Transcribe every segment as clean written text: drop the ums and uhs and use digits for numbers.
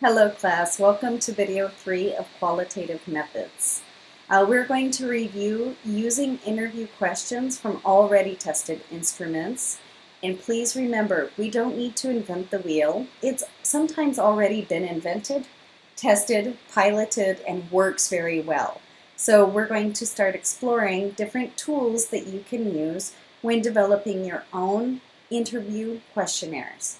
Hello class, welcome to video 3 of qualitative methods. We're going to review using interview questions from already tested instruments. And please remember, we don't need to invent the wheel. It's sometimes already been invented, tested, piloted, and works very well. So we're going to start exploring different tools that you can use when developing your own interview questionnaires.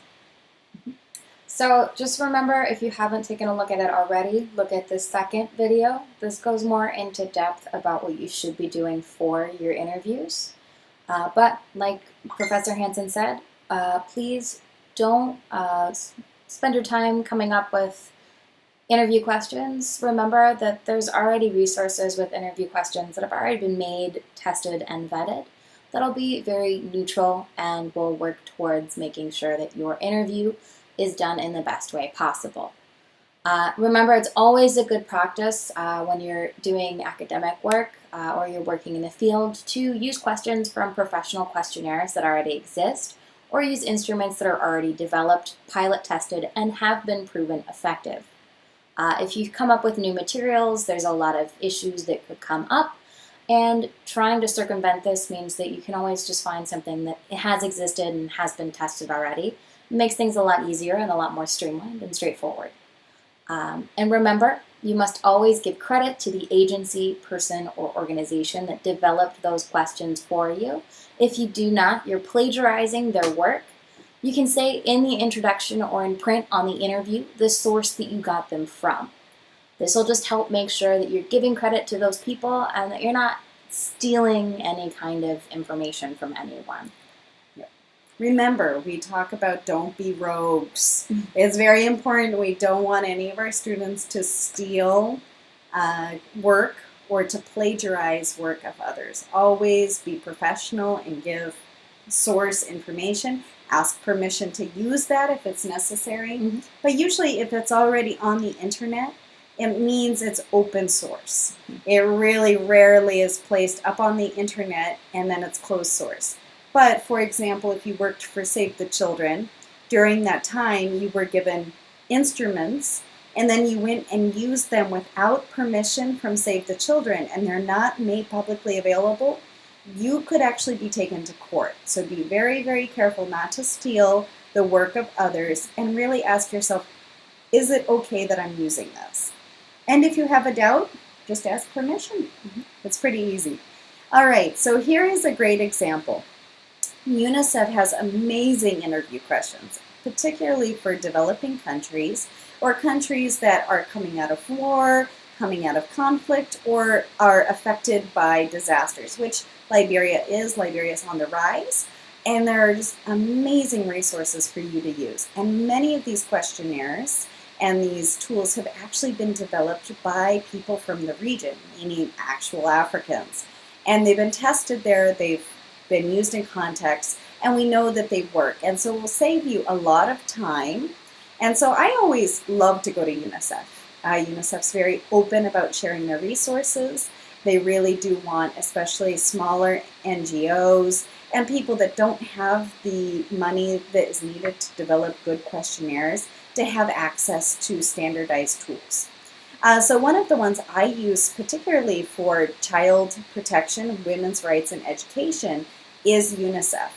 So just remember, if you haven't taken a look at it already, look at this second video. This goes more into depth about what you should be doing for your interviews. But like Professor Hansen said, please don't spend your time coming up with interview questions. Remember that there's already resources with interview questions that have already been made, tested, and vetted. That'll be very neutral and will work towards making sure that your interview is done in the best way possible. Remember, it's always a good practice when you're doing academic work or you're working in the field to use questions from professional questionnaires that already exist or use instruments that are already developed, pilot tested, and have been proven effective. If you come up with new materials, there's a lot of issues that could come up, and trying to circumvent this means that you can always just find something that has existed and has been tested already. It makes things a lot easier and a lot more streamlined and straightforward. And remember, you must always give credit to the agency, person, or organization that developed those questions for you. If you do not, you're plagiarizing their work. You can say in the introduction or in print on the interview the source that you got them from. This will just help make sure that you're giving credit to those people and that you're not stealing any kind of information from anyone. Remember, we talk about don't be rogues. It's very important. We don't want any of our students to steal work or to plagiarize work of others. Always be professional and give source information. Ask permission to use that if it's necessary. But usually if it's already on the internet, it means it's open source. It really rarely is placed up on the internet and then it's closed source. But, for example, if you worked for Save the Children, during that time you were given instruments and then you went and used them without permission from Save the Children and they're not made publicly available, you could actually be taken to court. So be very, very careful not to steal the work of others and really ask yourself, is it okay that I'm using this? And if you have a doubt, just ask permission. It's pretty easy. All right, so here is a great example. UNICEF has amazing interview questions, particularly for developing countries or countries that are coming out of war, coming out of conflict, or are affected by disasters, which Liberia is. Liberia is on the rise, and there are just amazing resources for you to use. And many of these questionnaires and these tools have actually been developed by people from the region, meaning actual Africans. And they've been tested there, they've been used in context, and we know that they work. And so we'll save you a lot of time. And so I always love to go to UNICEF. UNICEF's very open about sharing their resources. They really do want, especially smaller NGOs and people that don't have the money that is needed to develop good questionnaires, to have access to standardized tools. So one of the ones I use particularly for child protection, women's rights, and education is UNICEF.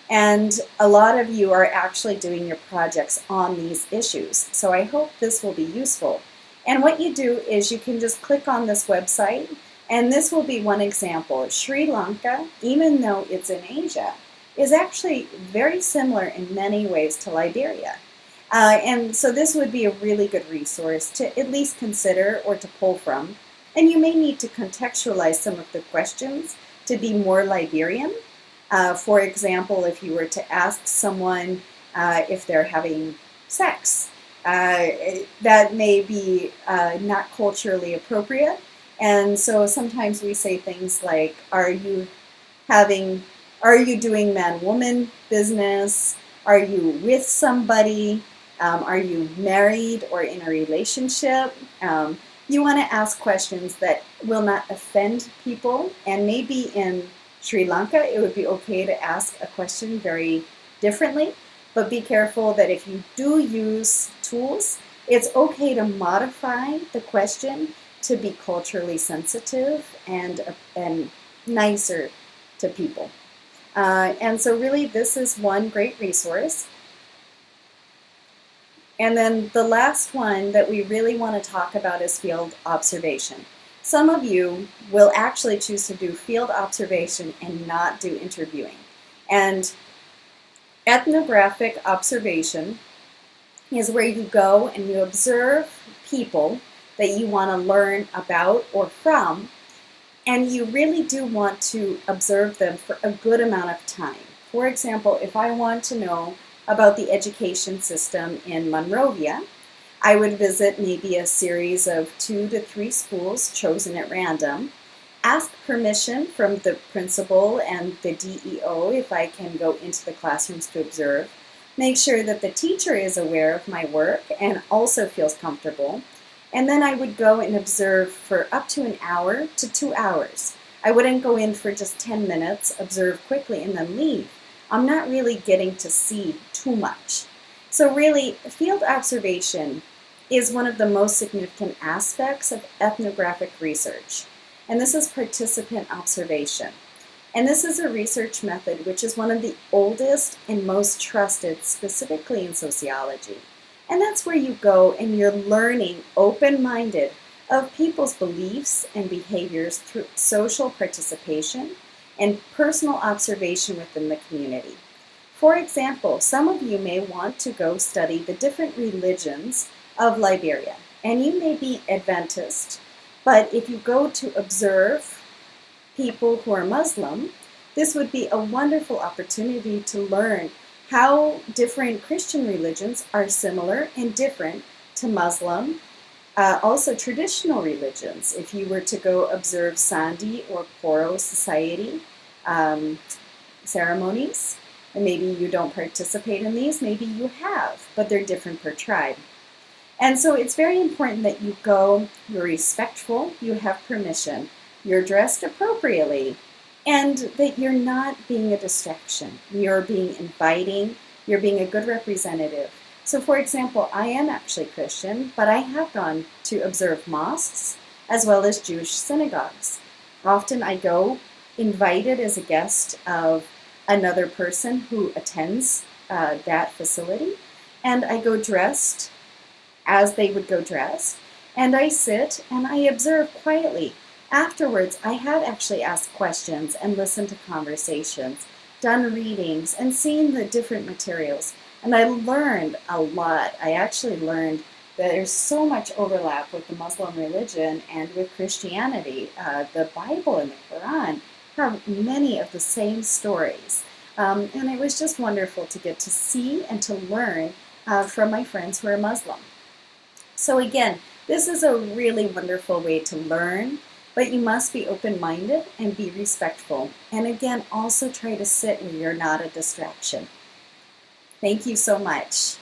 And a lot of you are actually doing your projects on these issues. So I hope this will be useful. And what you do is you can just click on this website, and this will be one example. Sri Lanka, even though it's in Asia, is actually very similar in many ways to Liberia. And so this would be a really good resource to at least consider or to pull from. And you may need to contextualize some of the questions to be more Liberian. For example, if you were to ask someone if they're having sex, that may be not culturally appropriate. And so sometimes we say things like, are you doing man-woman business? Are you with somebody? Are you married or in a relationship? You want to ask questions that will not offend people. And maybe in Sri Lanka, it would be okay to ask a question very differently. But be careful that if you do use tools, It's okay to modify the question to be culturally sensitive and nicer to people. And so really this is one great resource. And then the last one that we really want to talk about is field observation. Some of you will actually choose to do field observation and not do interviewing. And ethnographic observation is where you go and you observe people that you want to learn about or from, and you really do want to observe them for a good amount of time. For example, if I want to know about the education system in Monrovia, I would visit maybe a series of 2 to 3 schools chosen at random, ask permission from the principal and the DEO if I can go into the classrooms to observe, make sure that the teacher is aware of my work and also feels comfortable, and then I would go and observe for up to an hour to 2 hours. I wouldn't go in for just 10 minutes, observe quickly, and then leave. I'm not really getting to see too much. So really, field observation is one of the most significant aspects of ethnographic research. And this is participant observation. And this is a research method which is one of the oldest and most trusted, specifically in sociology. And that's where you go and you're learning open-minded of people's beliefs and behaviors through social participation and personal observation within the community. For example, some of you may want to go study the different religions of Liberia, and you may be Adventist, but if you go to observe people who are Muslim, this would be a wonderful opportunity to learn how different Christian religions are similar and different to Muslim. Also traditional religions, if you were to go observe Sandi or Poro society ceremonies, and maybe you don't participate in these, maybe you have, but they're different per tribe. And so it's very important that you go, you're respectful, you have permission, you're dressed appropriately, and that you're not being a distraction. You're being inviting, you're being a good representative. So for example, I am actually Christian, but I have gone to observe mosques as well as Jewish synagogues. Often I go invited as a guest of another person who attends that facility, and I go dressed as they would go dressed, and I sit and I observe quietly. Afterwards, I have actually asked questions and listened to conversations, done readings, and seen the different materials. And I learned a lot. I actually learned that there's so much overlap with the Muslim religion and with Christianity. The Bible and the Quran have many of the same stories. And it was just wonderful to get to see and to learn from my friends who are Muslim. So again, this is a really wonderful way to learn, but you must be open-minded and be respectful. And again, also try to sit where you're not a distraction. Thank you so much.